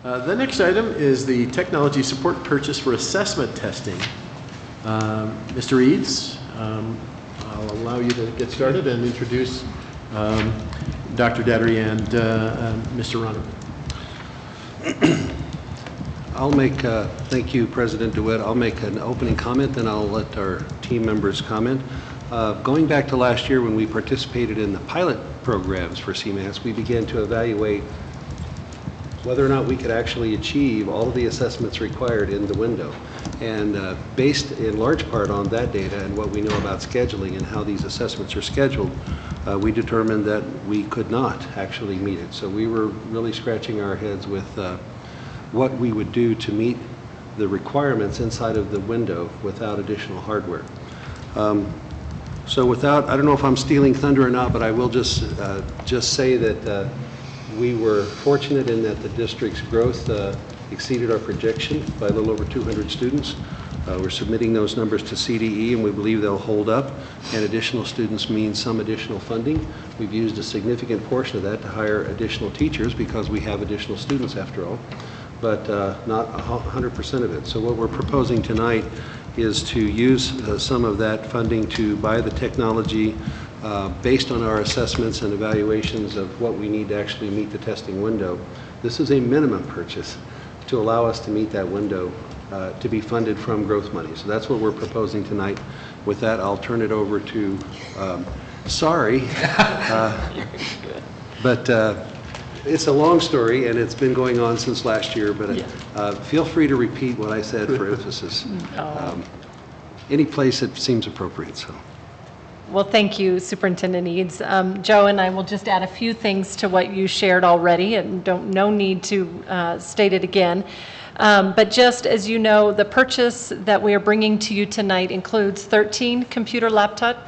The next item is the technology support purchase for assessment testing. Mr. Eads, I'll allow you to get started and introduce Dr. Dattery and Mr. Ronner. Thank you, President DeWitt. I'll make an opening comment, then I'll let our team members comment. Going back to last year when we participated in the pilot programs for CMAS, we began to evaluate whether or not we could actually achieve all of the assessments required in the window. And based in large part on that data and what we know about scheduling and how these assessments are scheduled, we determined that we could not actually meet it. So we were really scratching our heads with what we would do to meet the requirements inside of the window without additional hardware. So without, I don't know if I'm stealing thunder or not, but I will just say that we were fortunate in that the district's growth exceeded our projection by a little over 200 students. We're submitting those numbers to CDE and we believe they'll hold up, and additional students means some additional funding. We've used a significant portion of that to hire additional teachers because we have additional students after all, but not 100% of it. So what we're proposing tonight is to use some of that funding to buy the technology based on our assessments and evaluations of what we need to actually meet the testing window. This is a minimum purchase to allow us to meet that window to be funded from growth money. So that's what we're proposing tonight. With that, I'll turn it over to, but it's a long story and it's been going on since last year, but feel free to repeat what I said for emphasis. Any place that seems appropriate. So. Well, thank you, Superintendent Eads. Joe and I will just add a few things to what you shared already, and no need to state it again. But just as you know, the purchase that we are bringing to you tonight includes 13 computer laptop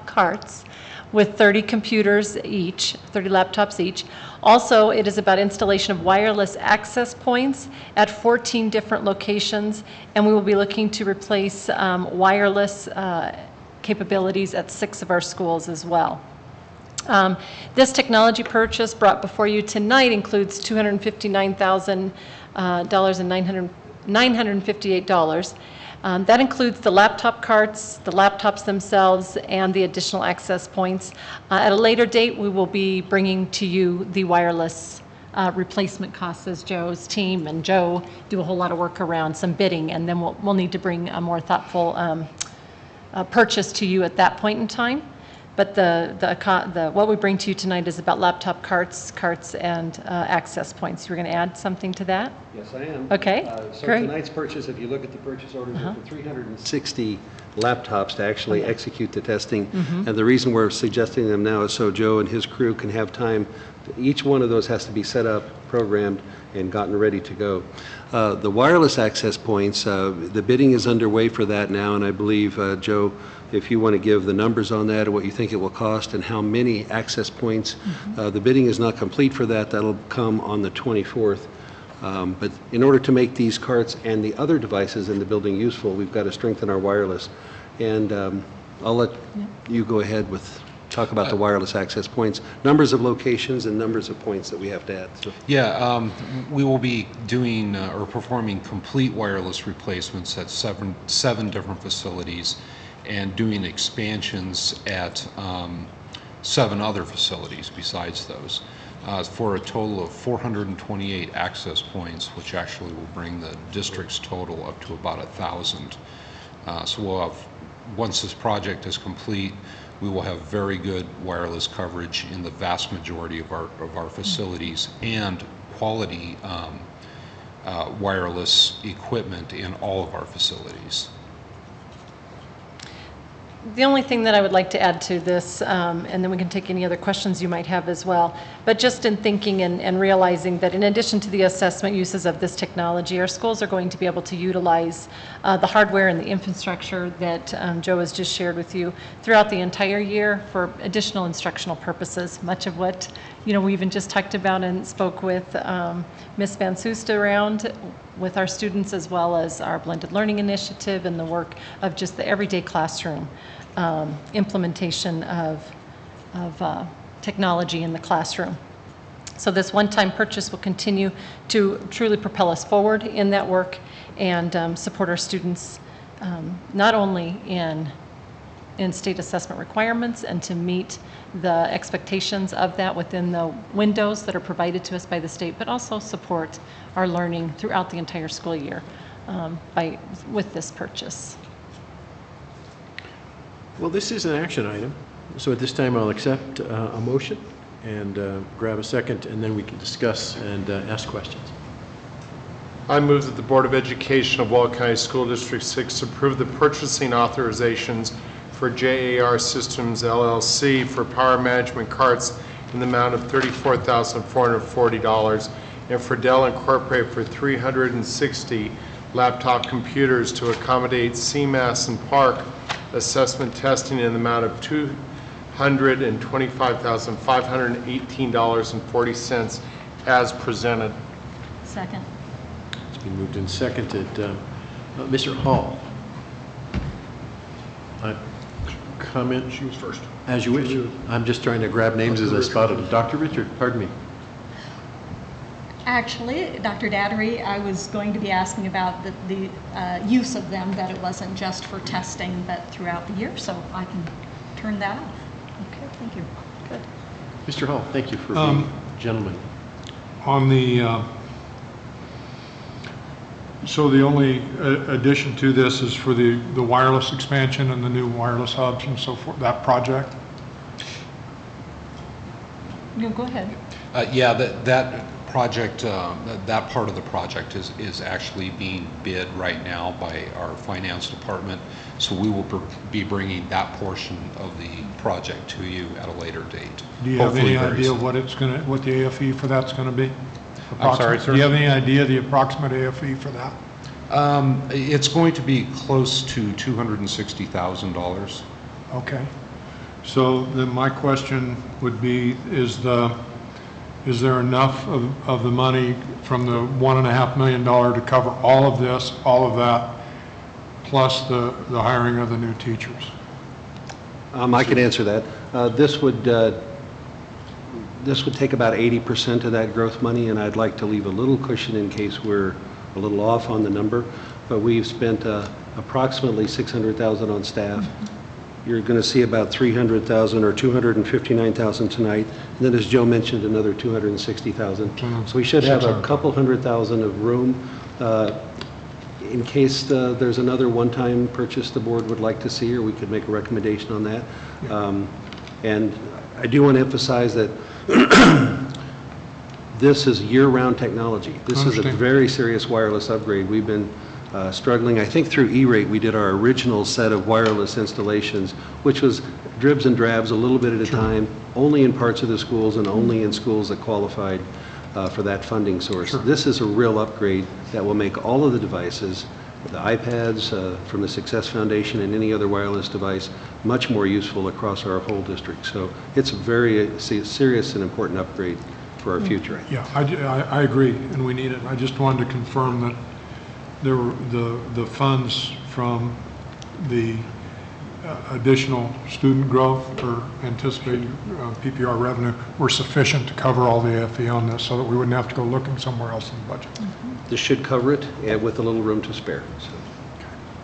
carts with 30 computers each, 30 laptops each. Also, it is about installation of wireless access points at 14 different locations, and we will be looking to replace wireless capabilities at 6 of our schools as well. This technology purchase brought before you tonight includes $259,958. That includes the laptop carts, the laptops themselves, and the additional access points. At a later date, we will be bringing to you the wireless replacement costs as Joe's team and Joe do a whole lot of work around some bidding, and then we'll need to bring a more thoughtful purchase to you at that point in time. But what we bring to you tonight is about laptop carts, and access points. You're going to add something to that? Yes, I am. Okay, so great. Tonight's purchase, if you look at the purchase orders, for 360 laptops to actually execute the testing. And the reason we're suggesting them now is so Joe and his crew can have time. Each one of those has to be set up, programmed, and gotten ready to go. The wireless access points, the bidding is underway for that now, and I believe, Joe, if you want to give the numbers on that or what you think it will cost and how many access points. The bidding is not complete for that. That'll come on the 24th. But in order to make these carts and the other devices in the building useful, we've got to strengthen our wireless. And I'll let you go ahead with talk about the wireless access points, numbers of locations and numbers of points that we have to add. So. Yeah, we will be doing or performing complete wireless replacements at seven different facilities and doing expansions at 7 other facilities besides those for a total of 428 access points, which actually will bring the district's total up to about 1,000. So we'll have, once this project is complete, we will have very good wireless coverage in the vast majority of our facilities and quality wireless equipment in all of our facilities. The only thing that I would like to add to this, and then we can take any other questions you might have as well, but just in thinking and realizing that in addition to the assessment uses of this technology, our schools are going to be able to utilize the hardware and the infrastructure that Joe has just shared with you throughout the entire year for additional instructional purposes, much of what we even just talked about and spoke with Ms. Van Soest around with our students, as well as our blended learning initiative and the work of just the everyday classroom implementation of technology in the classroom. So this one-time purchase will continue to truly propel us forward in that work and support our students not only in state assessment requirements and to meet the expectations of that within the windows that are provided to us by the state, but also support our learning throughout the entire school year with this purchase. Well, this is an action item, so at this time I'll accept a motion and grab a second, and then we can discuss and ask questions. I move that the Board of Education of Wall County School District 6 approve the purchasing authorizations for JAR Systems LLC for power management carts in the amount of $34,440 and for Dell Incorporated for 360 laptop computers to accommodate CMAS and Park assessment testing in the amount of $225,518.40 as presented. Second. It's been moved and seconded. Mr. Hall? Comment? She was first. As you wish. I'm just trying to grab names as I spotted them. Dr. Richard, pardon me. Actually, Dr. Dattery, I was going to be asking about the use of them, that it wasn't just for testing, but throughout the year, so I can turn that off. Okay, thank you. Good. Mr. Hall, thank you for being gentleman. On the, so the only addition to this is for the wireless expansion and the new wireless hubs and so forth, that project? No, go ahead. Yeah, that project, that part of the project is actually being bid right now by our finance department. So we will be bringing that portion of the project to you at a later date. Do you have any idea soon. what the AFE for that's going to be? I'm sorry, sir? Do you have any idea the approximate AFE for that? It's going to be close to $260,000. Okay. So then my question would be, is there enough of the money from the $1.5 million to cover all of this, all of that, plus the hiring of the new teachers? I can answer that. This would take about 80% of that growth money, and I'd like to leave a little cushion in case we're a little off on the number. But we've spent approximately $600,000 on staff. You're going to see about $300,000 or $259,000 tonight. And then, as Joe mentioned, another $260,000. So we should have a couple $100,000 of room in case there's another one-time purchase the board would like to see, or we could make a recommendation on that. And I do want to emphasize that this is year-round technology. This is a very serious wireless upgrade. We've been struggling. I think through E-rate we did our original set of wireless installations, which was dribs and drabs, a little bit at a time, only in parts of the schools and only in schools that qualified for that funding source. This is a real upgrade that will make all of the devices, the iPads from the Success Foundation and any other wireless device, much more useful across our whole district. So it's a very serious and important upgrade for our future. Yeah, I agree, and we need it. I just wanted to confirm that there were the funds from the additional student growth or anticipated PPR revenue were sufficient to cover all the AFE on this, so that we wouldn't have to go looking somewhere else in the budget. This should cover it, and with a little room to spare. So.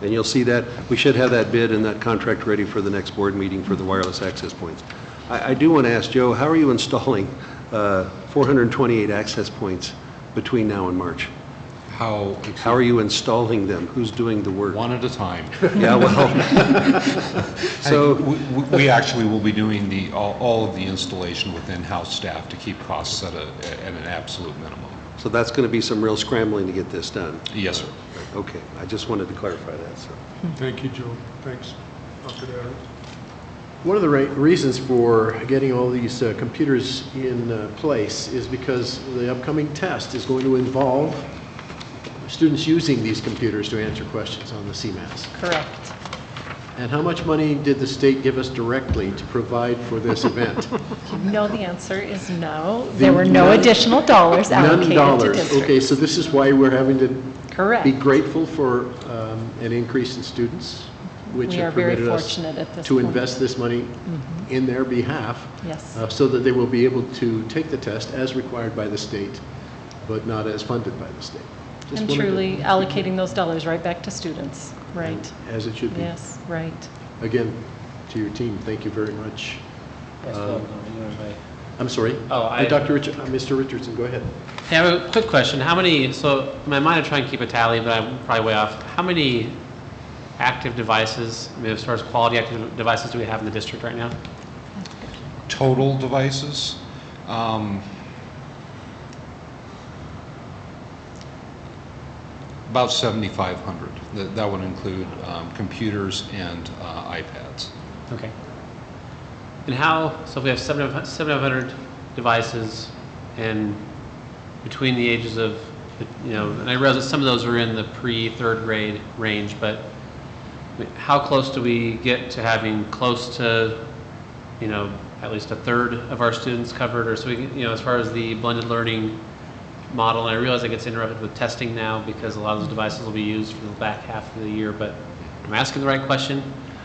And you'll see that we should have that bid and that contract ready for the next board meeting for the wireless access points. I do want to ask Joe, how are you installing 428 access points between now and March? How are you installing them? Who's doing the work? One at a time. Yeah, well, so we actually will be doing all of the installation with in-house staff to keep costs at an absolute minimum. So that's going to be some real scrambling to get this done. Yes, sir. Okay, I just wanted to clarify that. So. Thank you, Joe. Thanks, Dr. Datter. One of the reasons for getting all these computers in place is because the upcoming test is going to involve students using these computers to answer questions on the CMAS. Correct. And how much money did the state give us directly to provide for this event? No, the answer is no. There were no additional dollars allocated to districts. Okay, so this is why we're having to Correct. be grateful for an increase in students? which We have are very permitted us fortunate at this to point. invest this money in their behalf. Yes. So that they will be able to take the test as required by the state, but not as funded by the state. Just And wanted to- truly allocating those dollars right back to students, right? As it should be. Yes, right. Again, to your team, thank you very much. Yes, well, you invite- I'm sorry. Oh, I- Mr. Richardson, go ahead. Yeah, I have a quick question. How many, so in my mind I try and keep a tally, but I'm probably way off. How many active devices, I mean, as far as quality active devices do we have in the district right now? Total devices, about 7,500. That would include computers and iPads. Okay. And how, so if we have 7,500 devices and between the ages of, you know, and I realize that some of those are in the pre-third grade range, but I mean, how close do we get to having close to, you know, at least a third of our students covered, or so we, you know, as far as the blended learning model, and I realize it gets interrupted with testing now because a lot of those devices will be used for the back half of the year, but am I asking the right question?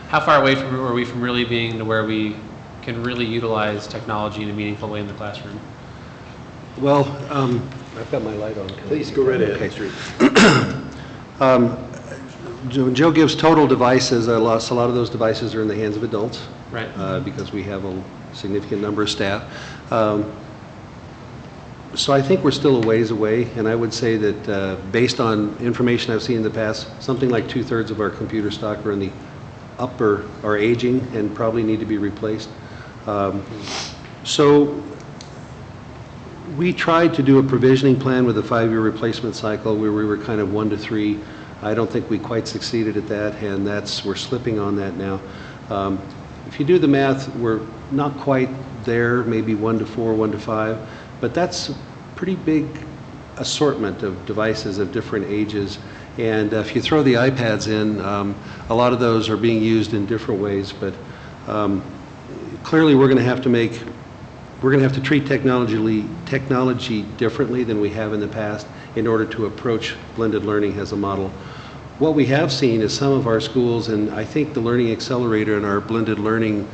How far away are we from really being to where we can really utilize technology in a meaningful way in the classroom? Well, I've got my light on. Please go right ahead, Okay. Mr. Reed. When Joe gives total devices, a lot of those devices are in the hands of adults. Right. Because we have a significant number of staff. So I think we're still a ways away, and I would say that based on information I've seen in the past, something like 2/3 of our computer stock are in the upper, are aging and probably need to be replaced. So we tried to do a provisioning plan with a 5-year replacement cycle where we were kind of 1 to 3. I don't think we quite succeeded at that, and we're slipping on that now. If you do the math, we're not quite there, maybe 1 to 4, 1 to 5, but that's a pretty big assortment of devices of different ages. And if you throw the iPads in, a lot of those are being used in different ways, but clearly we're going to have to treat technology differently than we have in the past in order to approach blended learning as a model. What we have seen is some of our schools, and I think the Learning Accelerator and our blended learning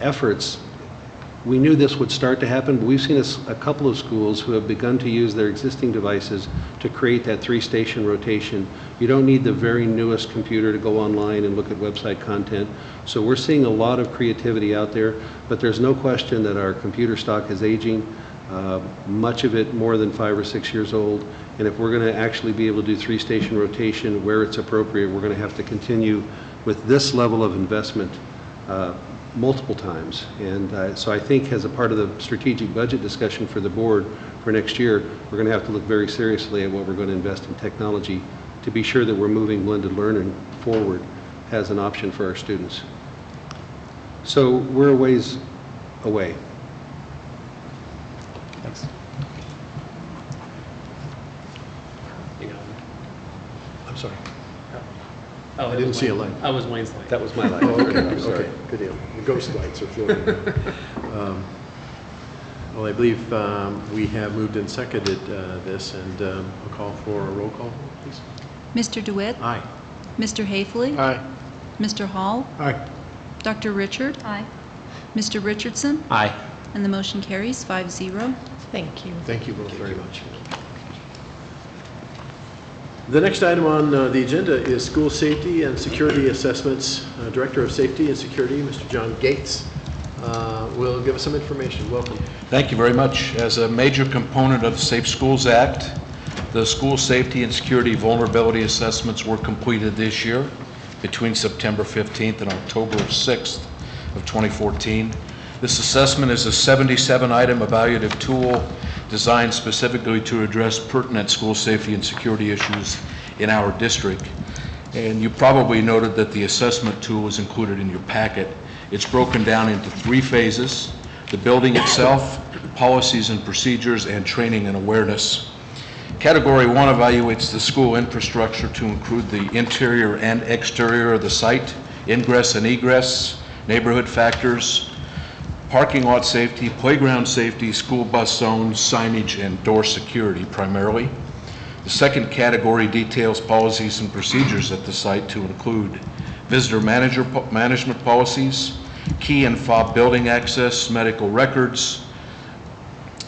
efforts, we knew this would start to happen, but we've seen a couple of schools who have begun to use their existing devices to create that 3-station rotation. You don't need the very newest computer to go online and look at website content. So we're seeing a lot of creativity out there, but there's no question that our computer stock is aging, much of it more than 5 or 6 years old. And if we're going to actually be able to do 3-station rotation where it's appropriate, we're going to have to continue with this level of investment multiple times. And so I think as a part of the strategic budget discussion for the board for next year, we're going to have to look very seriously at what we're going to invest in technology to be sure that we're moving blended learning forward as an option for our students. So we're a ways away. Thanks. I'm sorry. Oh, I didn't see a light. I was Wayne's light. That was my light. Oh, okay, I'm sorry. okay, good deal. The ghost lights are floating. Well, I believe we have moved and seconded this, and I'll call for a roll call, please. Mr. DeWitt? Aye. Mr. Haefele? Aye. Mr. Hall? Aye. Dr. Richard? Aye. Mr. Richardson? Aye. And the motion carries 5-0. Thank you. Thank you both very much. The next item on the agenda is School Safety and Security Assessments. Director of Safety and Security, Mr. John Gates, will give us some information. Welcome. Thank you very much. As a major component of the Safe Schools Act, the school safety and security vulnerability assessments were completed this year between September 15th and October 6th of 2014. This assessment is a 77-item evaluative tool designed specifically to address pertinent school safety and security issues in our district. And you probably noted that the assessment tool is included in your packet. It's broken down into 3 phases: the building itself, policies and procedures, and training and awareness. Category 1 evaluates the school infrastructure to include the interior and exterior of the site, ingress and egress, neighborhood factors, parking lot safety, playground safety, school bus zones, signage, and door security primarily. The second category details policies and procedures at the site to include visitor management policies, key and fob building access, medical records,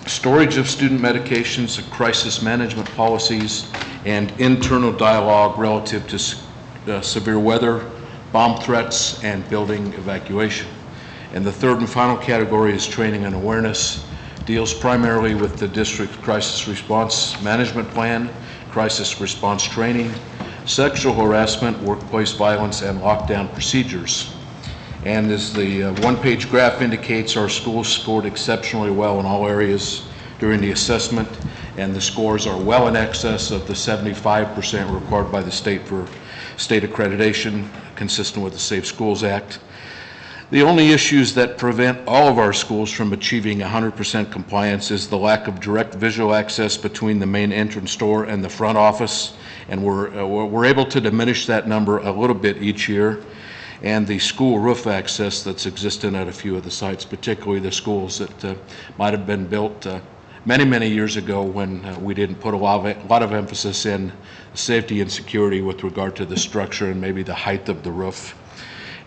storage of student medications, crisis management policies, and internal dialogue relative to severe weather, bomb threats, and building evacuation. And the third and final category is training and awareness, deals primarily with the district crisis response management plan, crisis response training, sexual harassment, workplace violence, and lockdown procedures. And as the one-page graph indicates, our schools scored exceptionally well in all areas during the assessment, and the scores are well in excess of the 75% required by the state for state accreditation, consistent with the Safe Schools Act. The only issues that prevent all of our schools from achieving 100% compliance is the lack of direct visual access between the main entrance door and the front office, and we're able to diminish that number a little bit each year, and the school roof access that's existent at a few of the sites, particularly the schools that might have been built many years ago when we didn't put a lot of emphasis in safety and security with regard to the structure and maybe the height of the roof.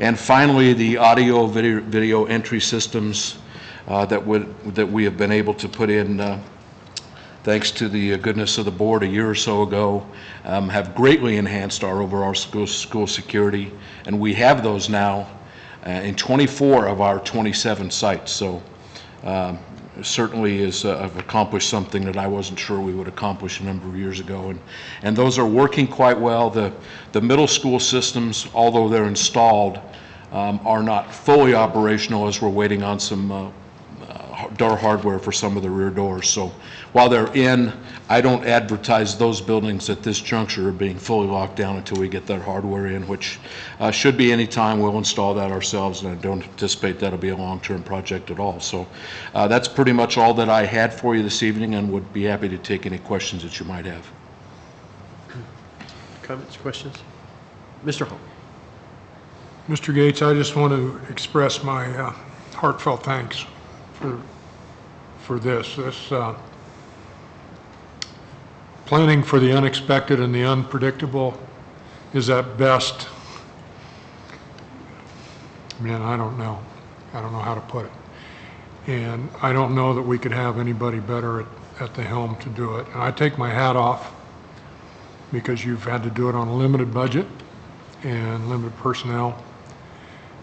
And finally, the audio video entry systems that we have been able to put in, thanks to the goodness of the board a year or so ago, have greatly enhanced our overall school security, and we have those now in 24 of our 27 sites. So certainly have accomplished something that I wasn't sure we would accomplish a number of years ago, and those are working quite well. The middle school systems, although they're installed, are not fully operational as we're waiting on some door hardware for some of the rear doors. So while they're in, I don't advertise those buildings at this juncture being fully locked down until we get that hardware in, which should be any time. We'll install that ourselves, and I don't anticipate that'll be a long-term project at all. So that's pretty much all that I had for you this evening, and would be happy to take any questions that you might have. Comments, questions? Mr. Hall. Mr. Gates, I just want to express my heartfelt thanks for this. Planning for the unexpected and the unpredictable is at best, man, I don't know how to put it. And I don't know that we could have anybody better at the helm to do it. And I take my hat off, because you've had to do it on a limited budget and limited personnel,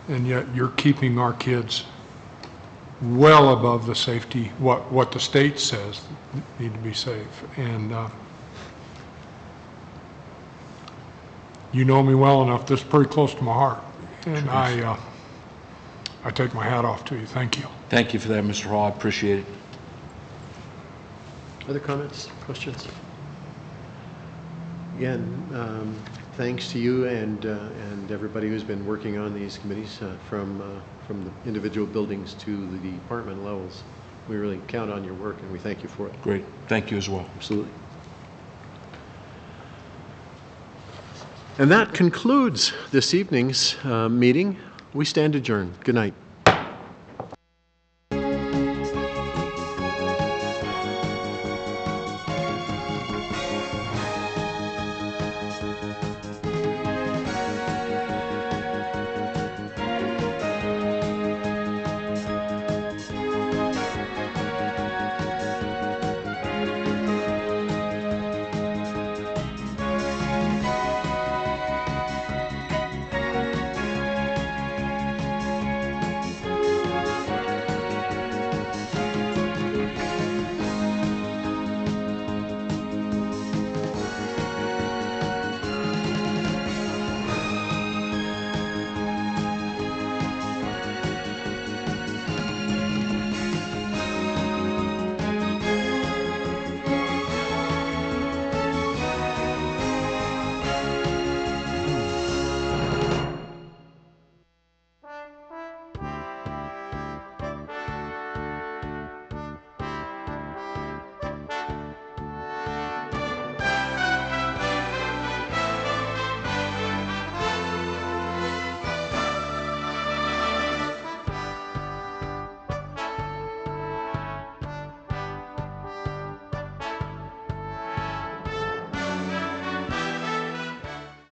and yet you're keeping our kids well above the safety, what the state says need to be safe. And you know me well enough, this is pretty close to my heart, and I take my hat off to you. Thank you. Thank you for that, Mr. Hall. I appreciate it. Other comments, questions? Again, thanks to you and everybody who's been working on these committees, from the individual buildings to the department levels. We really count on your work, and we thank you for it. Great. Thank you as well. Absolutely. And that concludes this evening's meeting. We stand adjourned. Good night.